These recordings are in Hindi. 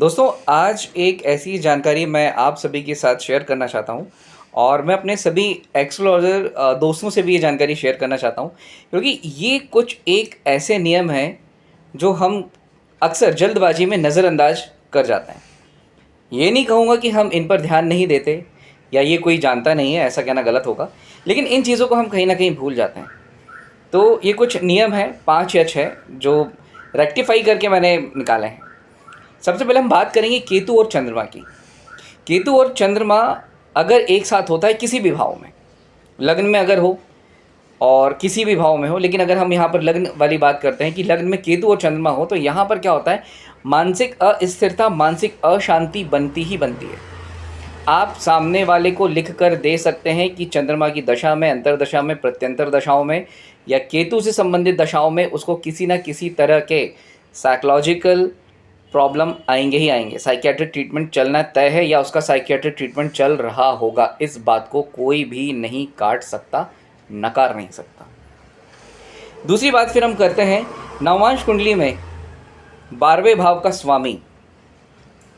दोस्तों, आज एक ऐसी जानकारी मैं आप सभी के साथ शेयर करना चाहता हूँ और मैं अपने सभी एस्ट्रोलॉजर दोस्तों से भी ये जानकारी शेयर करना चाहता हूँ, क्योंकि ये कुछ एक ऐसे नियम हैं जो हम अक्सर जल्दबाजी में नज़रअंदाज कर जाते हैं। ये नहीं कहूँगा कि हम इन पर ध्यान नहीं देते या ये कोई जानता नहीं है, ऐसा कहना गलत होगा, लेकिन इन चीज़ों को हम कहीं ना कहीं भूल जाते हैं। तो ये कुछ नियम हैं, 5 या 6, जो रेक्टिफाई करके मैंने निकाले हैं। सबसे पहले हम बात करेंगे केतु और चंद्रमा की। केतु और चंद्रमा अगर एक साथ होता है किसी भी भाव में, लग्न में अगर हो और किसी भी भाव में हो, लेकिन अगर हम यहाँ पर लग्न वाली बात करते हैं कि लग्न में केतु और चंद्रमा हो, तो यहाँ पर क्या होता है, मानसिक अस्थिरता, मानसिक अशांति बनती ही बनती है। आप सामने वाले को लिख कर दे सकते हैं कि चंद्रमा की दशा में, अंतरदशा में, प्रत्यंतर दशाओं में या केतु से संबंधित दशाओं में उसको किसी ना किसी तरह के साइकोलॉजिकल प्रॉब्लम आएंगे ही आएंगे। साइकियाट्रिक ट्रीटमेंट चलना तय है या उसका साइकियाट्रिक ट्रीटमेंट चल रहा होगा, इस बात को कोई भी नहीं काट सकता, नकार नहीं सकता। दूसरी बात फिर हम करते हैं नवांश कुंडली में 12वें भाव का स्वामी,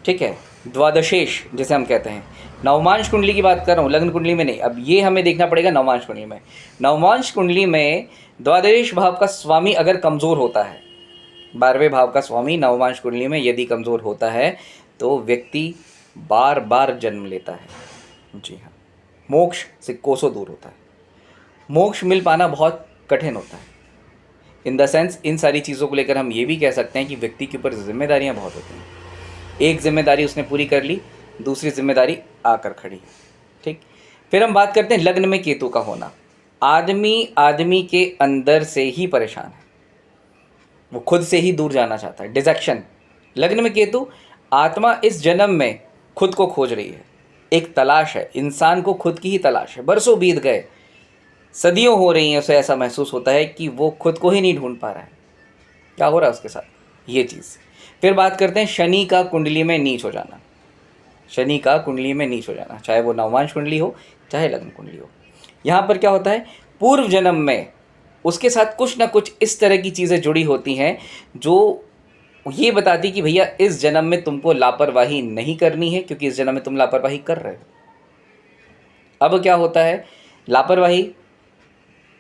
ठीक है, द्वादशेश जिसे हम कहते हैं। नवमांश कुंडली की बात कर रहा हूँ, लग्न कुंडली में नहीं। अब ये हमें देखना पड़ेगा नवमांश कुंडली में। नवमांश कुंडली में द्वादश भाव का स्वामी अगर कमज़ोर होता है, 12वें भाव का स्वामी नवमांश कुंडली में यदि कमज़ोर होता है, तो व्यक्ति बार बार जन्म लेता है। जी हाँ, मोक्ष से कोसों दूर होता है। मोक्ष मिल पाना बहुत कठिन होता है। इन द सेंस, इन सारी चीज़ों को लेकर हम ये भी कह सकते हैं कि व्यक्ति के ऊपर जिम्मेदारियाँ बहुत होती हैं। एक जिम्मेदारी उसने पूरी कर ली, दूसरी जिम्मेदारी आकर खड़ी, ठीक। फिर हम बात करते हैं लग्न में केतु का होना। आदमी के अंदर से ही परेशान है, वो खुद से ही दूर जाना चाहता है, डिजेक्शन। लग्न में केतु, आत्मा इस जन्म में खुद को खोज रही है, एक तलाश है, इंसान को खुद की ही तलाश है। बरसों बीत गए, सदियों हो रही हैं, उसे ऐसा महसूस होता है कि वो खुद को ही नहीं ढूंढ पा रहा है। क्या हो रहा है उसके साथ, ये चीज़। फिर बात करते हैं शनि का कुंडली में नीच हो जाना। शनि का कुंडली में नीच हो जाना, चाहे वो नवमांश कुंडली हो चाहे लग्न कुंडली हो। यहाँ पर क्या होता है, पूर्व जन्म में उसके साथ कुछ ना कुछ इस तरह की चीज़ें जुड़ी होती हैं जो ये बताती कि भैया इस जन्म में तुमको लापरवाही नहीं करनी है, क्योंकि इस जन्म में तुम लापरवाही कर रहे हो। अब क्या होता है, लापरवाही,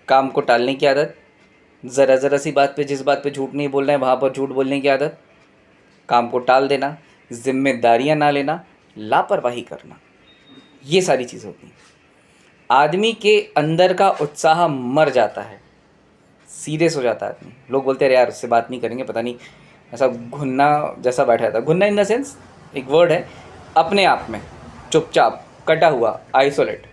काम को टालने की आदत, ज़रा सी बात पे, जिस बात पे झूठ नहीं बोलना है वहाँ पर झूठ बोलने की आदत, काम को टाल देना, जिम्मेदारियां ना लेना, लापरवाही करना, ये सारी चीज़ें होती हैं। आदमी के अंदर का उत्साह मर जाता है, सीरियस हो जाता है आदमी। लोग बोलते हैं यार उससे बात नहीं करेंगे, पता नहीं ऐसा घुन्ना जैसा बैठा रहता है। घुन्ना इन द सेंस एक वर्ड है, अपने आप में चुपचाप कटा हुआ, आइसोलेट।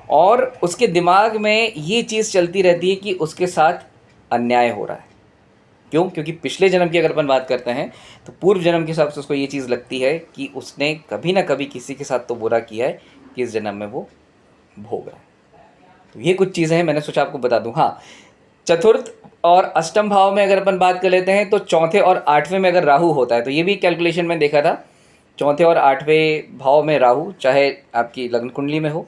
और उसके दिमाग में ये चीज़ चलती रहती है कि उसके साथ अन्याय हो रहा है। क्यों? क्योंकि पिछले जन्म की अगर अपन बात करते हैं तो पूर्व जन्म के हिसाब से उसको ये चीज़ लगती है कि उसने कभी ना कभी किसी के साथ तो बुरा किया है कि इस जन्म में वो भोग रहा है। तो ये कुछ चीज़ें हैं, मैंने सोचा आपको बता दूं। हाँ, चतुर्थ और अष्टम भाव में अगर अपन बात कर लेते हैं तो चौथे और आठवें में अगर राहु होता है, तो ये भी कैलकुलेशन में देखा था, चौथे और आठवें भाव में राहु, चाहे आपकी लग्न कुंडली में हो,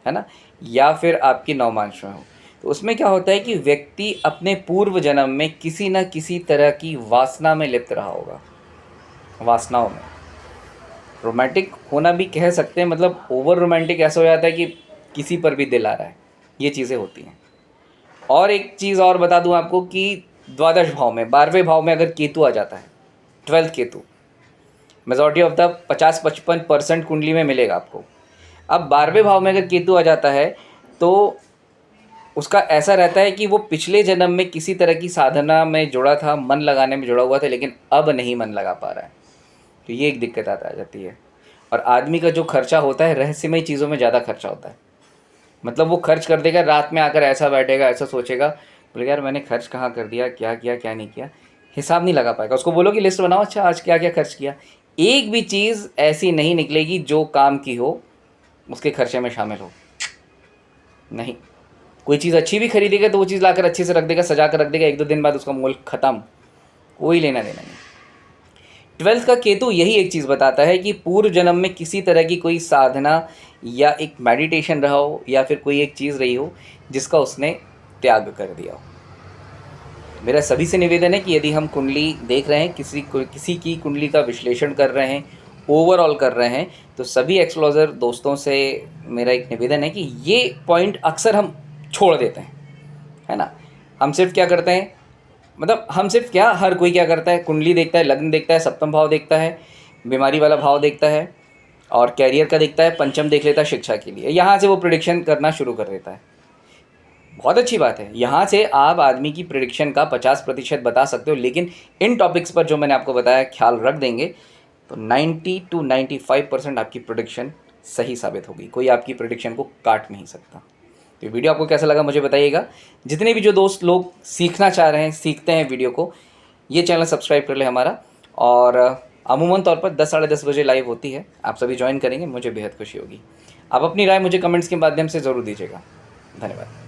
है ना, या फिर आपकी नवमांश में हो, तो उसमें क्या होता है कि व्यक्ति अपने पूर्व जन्म में किसी न किसी तरह की वासना में लिप्त रहा होगा। वासनाओं में रोमांटिक होना भी कह सकते हैं, मतलब ओवर रोमांटिक ऐसा हो जाता है कि किसी पर भी दिल आ रहा है, ये चीज़ें होती हैं। और एक चीज़ और बता दूं आपको कि द्वादश भाव में, 12वें भाव में अगर केतु आ जाता है, 12th Ketu, majority of the 50-55% कुंडली में मिलेगा आपको। अब 12वें भाव में अगर केतु आ जाता है तो उसका ऐसा रहता है कि वो पिछले जन्म में किसी तरह की साधना में जुड़ा था, मन लगाने में जुड़ा हुआ था, लेकिन अब नहीं मन लगा पा रहा है। तो ये एक दिक्कत आ जाती है। और आदमी का जो खर्चा होता है, रहस्यमय चीज़ों में ज़्यादा खर्चा होता है। मतलब वो खर्च कर देगा, रात में आकर ऐसा बैठेगा, ऐसा सोचेगा, बोले यार मैंने खर्च कहाँ कर दिया, क्या किया क्या नहीं किया, हिसाब नहीं लगा पाएगा। उसको बोलो कि लिस्ट बनाओ, अच्छा आज क्या क्या खर्च किया, एक भी चीज़ ऐसी नहीं निकलेगी जो काम की हो उसके खर्चे में शामिल हो। नहीं, कोई चीज़ अच्छी भी खरीदेगा तो वो चीज़ लाकर अच्छे से रख देगा, सजा कर रख देगा, 1-2 दिन बाद उसका मोल ख़त्म, कोई लेना देना नहीं। 12th का केतु यही एक चीज़ बताता है कि पूर्व जन्म में किसी तरह की कोई साधना या एक मेडिटेशन रहा हो या फिर कोई एक चीज़ रही हो जिसका उसने त्याग कर दिया हो। मेरा सभी से निवेदन है कि यदि हम कुंडली देख रहे हैं, किसी की कुंडली का विश्लेषण कर रहे हैं, ओवरऑल कर रहे हैं, तो सभी एस्ट्रोलॉज़र दोस्तों से मेरा एक निवेदन है कि ये पॉइंट अक्सर हम छोड़ देते हैं, है ना? हम सिर्फ क्या करते हैं, मतलब हम सिर्फ क्या, हर कोई क्या करता है, कुंडली देखता है, लग्न देखता है, सप्तम भाव देखता है, बीमारी वाला भाव देखता है और कैरियर का देखता है, पंचम देख लेता है शिक्षा के लिए। यहाँ से वो प्रिडिक्शन करना शुरू कर देता है। बहुत अच्छी बात है, यहाँ से आप आदमी की प्रिडिक्शन का 50% बता सकते हो, लेकिन इन टॉपिक्स पर जो मैंने आपको बताया ख्याल रख देंगे तो 90 to 95% आपकी प्रिडिक्शन सही साबित होगी। कोई आपकी प्रिडिक्शन को काट नहीं सकता। तो ये वीडियो आपको कैसा लगा मुझे बताइएगा। जितने भी जो दोस्त लोग सीखना चाह रहे हैं, सीखते हैं वीडियो को, ये चैनल सब्सक्राइब कर ले हमारा। और अमूमन तौर पर 10 साढ़े 10 बजे लाइव होती है, आप सभी ज्वाइन करेंगे, मुझे बेहद खुशी होगी। आप अपनी राय मुझे कमेंट्स के माध्यम से ज़रूर दीजिएगा। धन्यवाद।